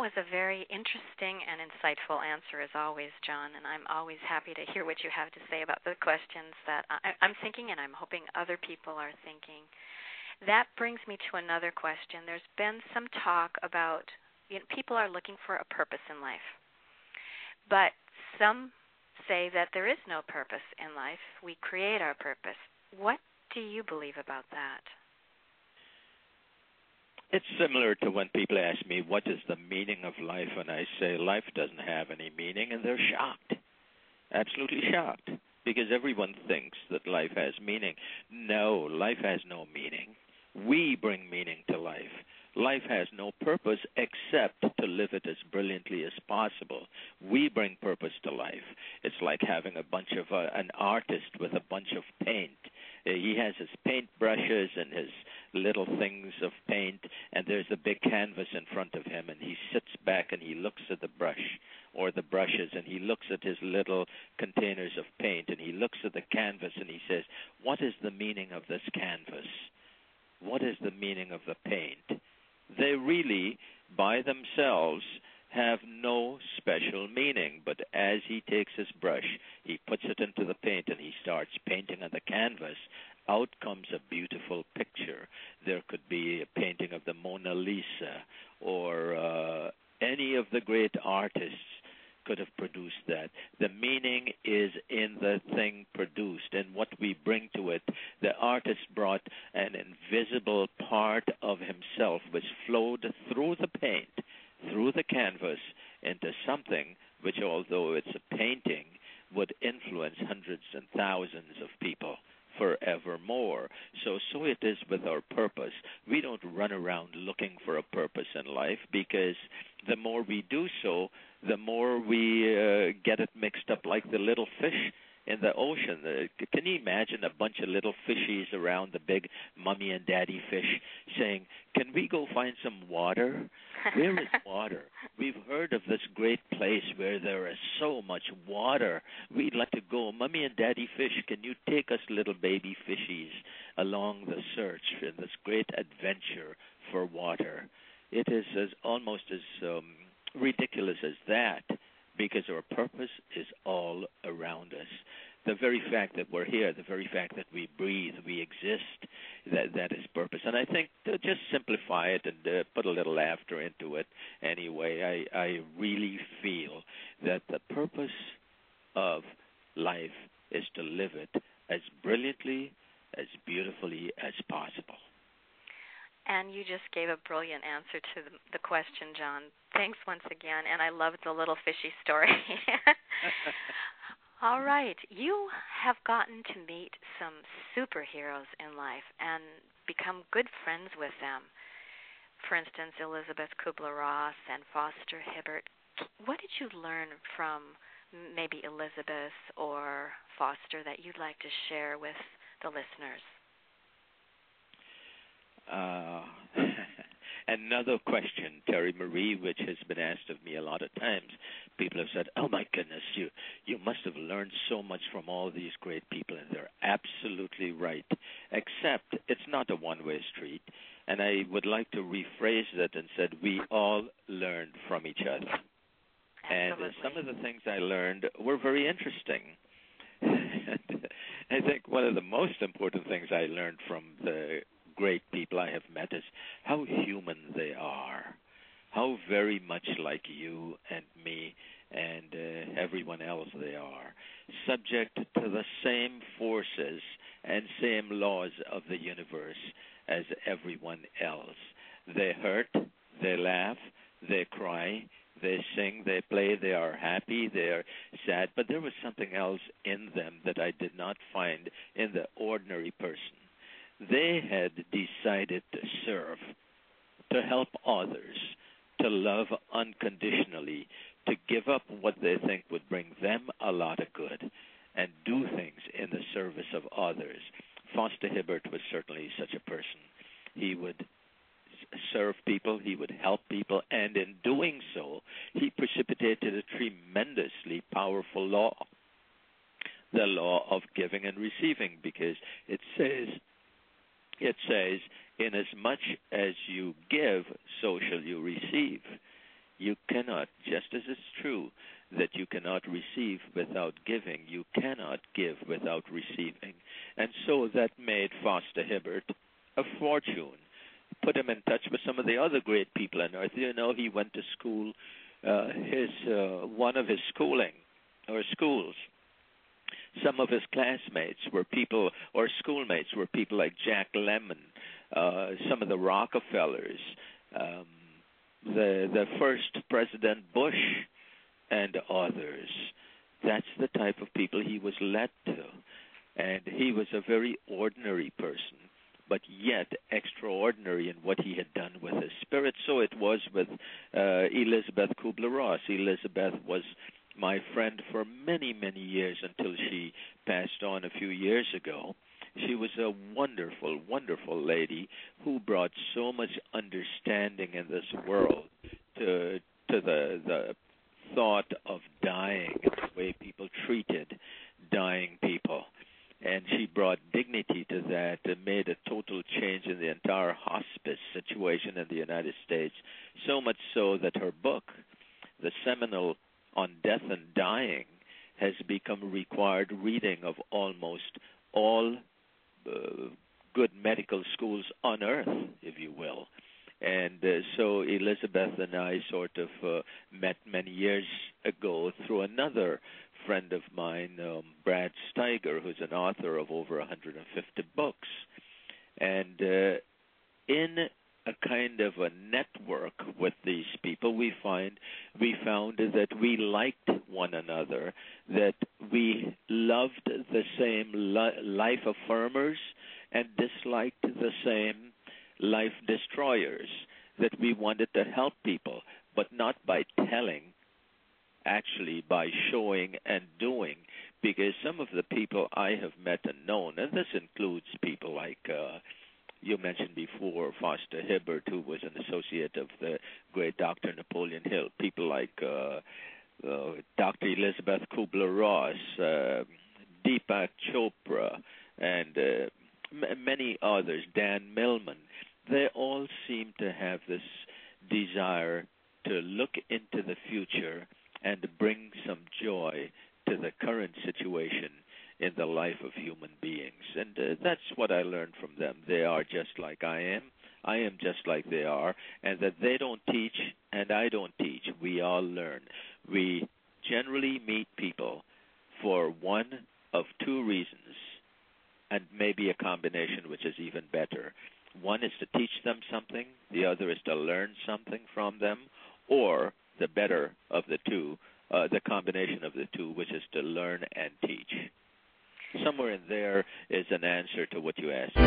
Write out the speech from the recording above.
was a very interesting and insightful answer, as always, John, and I'm always happy to hear what you have to say about the questions that I'm thinking and I'm hoping other people are thinking. That brings me to another question. There's been some talk about, people are looking for a purpose in life, but some say that there is no purpose in life. We create our purpose. What do you believe about that? It's similar to when people ask me, what is the meaning of life? And I say, life doesn't have any meaning, and they're shocked, absolutely shocked, because everyone thinks that life has meaning. No, life has no meaning. We bring meaning to life. Life has no purpose except to live it as brilliantly as possible. We bring purpose to life. It's like having a bunch of an artist with a bunch of paint. He has his paint brushes and his little things of paint, and there's a big canvas in front of him, and he sits back and he looks at the brush or the brushes, and he looks at his little containers of paint, and he looks at the canvas, and he says, what is the meaning of this canvas? What is the meaning of the paint? They really, by themselves, have no special meaning. But as he takes his brush, he puts it into the paint, and he starts painting on the canvas, out comes a beautiful picture. There could be a painting of the Mona Lisa, or any of the great artists could have produced that. The meaning is in the thing produced and what we bring to it. The artist brought an invisible part of himself which flowed through the paint, through the canvas, into something which, although it's a painting, would influence hundreds and thousands of people forevermore. So it is with our purpose. We don't run around looking for a purpose in life, because the more we do so, the more we get it mixed up like the little fish in the ocean. Can you imagine a bunch of little fishies around the big mummy and daddy fish saying, can we go find some water? Where is water? We've heard of this great place where there is so much water. We'd like to go. Mummy and daddy fish, can you take us little baby fishies along the search in this great adventure for water? It is almost as ridiculous as that, because our purpose is all around us. The very fact that we're here, the very fact that we breathe, we exist, that is purpose. And I think to just simplify it and put a little laughter into it anyway, I really feel that the purpose of life is to live it as brilliantly, as beautifully as possible. And you just gave a brilliant answer to the question, John. Thanks once again, and I loved the little fishy story. All right. You have gotten to meet some superheroes in life and become good friends with them. For instance, Elizabeth Kubler-Ross and Foster Hibbert. What did you learn from maybe Elizabeth or Foster that you'd like to share with the listeners? Another question, Terry Marie, which has been asked of me a lot of times. People have said, oh, my goodness, you must have learned so much from all these great people, and they're absolutely right, except it's not a one-way street. And I would like to rephrase that and said we all learned from each other. Absolutely. And some of the things I learned were very interesting. I think one of the most important things I learned from the great people I have met is how human they are, how very much like you and me and everyone else they are, subject to the same forces and same laws of the universe as everyone else. They hurt, they laugh, they cry, they sing, they play, they are happy, they are sad, but there was something else in them that I did not find in the ordinary person. They had decided to serve, to help others, to love unconditionally, to give up what they think would bring them a lot of good, and do things in the service of others. Foster Hibbert was certainly such a person. He would serve people, he would help people, and in doing so, he precipitated a tremendously powerful law, the law of giving and receiving, because it says, inasmuch as you give, so shall you receive. You cannot, just as it's true that you cannot receive without giving, you cannot give without receiving. And so that made Foster Hibbert a fortune, put him in touch with some of the other great people on earth. You know, he went to school, one of his schools, some of his classmates were people, or schoolmates were people like Jack Lemmon, some of the Rockefellers, the first President Bush, and others. That's the type of people he was led to. And he was a very ordinary person, but yet extraordinary in what he had done with his spirit. So it was with Elizabeth Kubler-Ross. Elizabeth was my friend for many, many years until she passed on a few years ago. She was a wonderful, wonderful lady who brought so much understanding in this world to the thought of dying and the way people treated dying people. And she brought dignity to that and made a total change in the entire hospice situation in the United States, so much so that her book, the seminal On Death and Dying, has become required reading of almost all good medical schools on earth, if you will. And so Elizabeth and I sort of met many years ago through another friend of mine, Brad Steiger, who's an author of over 150 books. And in a kind of a network with these people, we found that we liked one another, that we loved the same life affirmers and disliked the same life destroyers, that we wanted to help people, but not by telling, actually by showing and doing, because some of the people I have met and known, and this includes people like you mentioned before, Foster Hibbert, who was an associate of the great Dr. Napoleon Hill, people like Dr. Elizabeth Kubler-Ross, Deepak Chopra, and many others, Dan Millman. They all seem to have this desire to look into the future and to bring some joy to the current situation in the life of human beings. And that's what I learned from them. They are just like I am just like they are, and that they don't teach and I don't teach. We all learn. We generally meet people for one of two reasons, and maybe a combination which is even better. One is to teach them something, the other is to learn something from them, or the better of the two, the combination of the two, which is to learn and teach. Somewhere in there is an answer to what you asked.